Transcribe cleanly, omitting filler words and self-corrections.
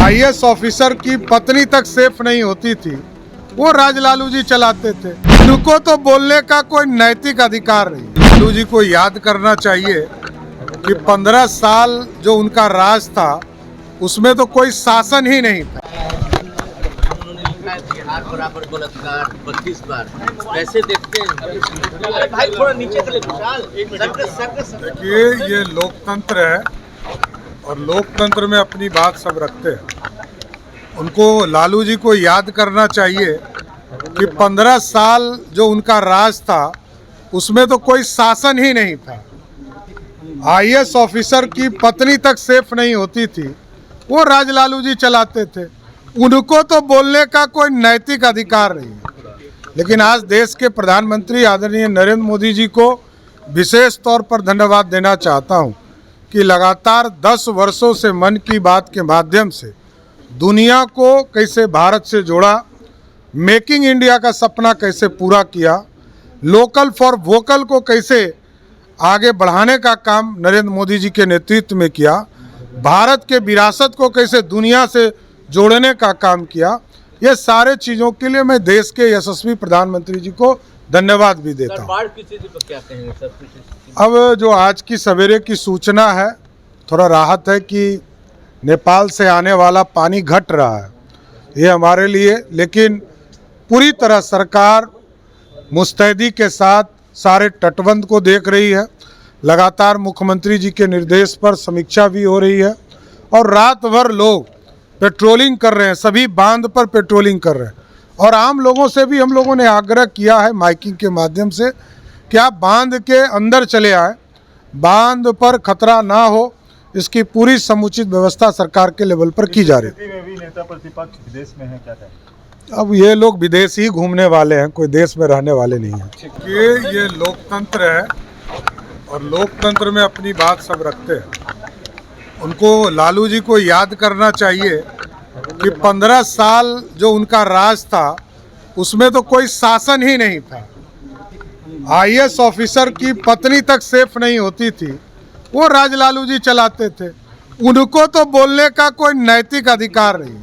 IAS officer की पत्नी तक सेफ नहीं होती थी, वो राज लालू जी चलाते थे। उनको तो बोलने का कोई नैतिक अधिकार नहीं। लालू जी को याद करना चाहिए कि 15 साल जो उनका राज था उसमें तो कोई शासन ही नहीं था। बिहार बराबर बलात्कार 32 बार कैसे देखते हैं? भाई थोड़ा नीचे चले विशाल। देखिए, ये लोकतंत्र है और लोकतंत्र में अपनी बात सब रखते हैं। उनको लालू जी को याद करना चाहिए कि 15 साल जो उनका राज था उसमें तो कोई शासन ही नहीं था। आईएएस ऑफिसर की पत्नी तक सेफ नहीं होती थी, वो राज लालू जी चलाते थे। उनको तो बोलने का कोई नैतिक अधिकार नहीं है। लेकिन आज देश के प्रधानमंत्री आदरणीय नरेंद्र मोदी जी को विशेष तौर पर धन्यवाद देना चाहता हूं कि लगातार 10 वर्षों से मन की बात के माध्यम से दुनिया को कैसे भारत से जोड़ा, मेकिंग इंडिया का सपना कैसे पूरा किया, लोकल फॉर वोकल को कैसे आगे बढ़ाने का काम नरेंद्र मोदी जी के नेतृत्व में किया, भारत के विरासत को कैसे दुनिया से जोड़ने का काम किया। ये सारे चीज़ों के लिए मैं देश के यशस्वी प्रधानमंत्री जी को धन्यवाद भी देता हूँ। अब जो आज की सवेरे की सूचना है, थोड़ा राहत है कि नेपाल से आने वाला पानी घट रहा है, ये हमारे लिए, लेकिन पूरी तरह सरकार मुस्तैदी के साथ सारे तटबंध को देख रही है। लगातार मुख्यमंत्री जी के निर्देश पर समीक्षा भी हो रही है और रात भर लोग पेट्रोलिंग कर रहे हैं, सभी बांध पर पेट्रोलिंग कर रहे हैं। और आम लोगों से भी हम लोगों ने आग्रह किया है माइकिंग के माध्यम से कि आप बांध के अंदर चले आए, बांध पर खतरा ना हो, इसकी पूरी समुचित व्यवस्था सरकार के लेवल पर की जा रही है। में भी नेता प्रतिपक्ष विदेश में है, क्या कहें? अब ये लोग विदेश ही घूमने वाले हैं, कोई देश में रहने वाले नहीं हैं। ये लोकतंत्र है और लोकतंत्र में अपनी बात सब रखते हैं। उनको लालू जी को याद करना चाहिए कि 15 साल जो उनका राज था उसमें तो कोई शासन ही नहीं था। आईएएस ऑफिसर की पत्नी तक सेफ नहीं होती थी, वो राज लालू जी चलाते थे। उनको तो बोलने का कोई नैतिक अधिकार नहीं।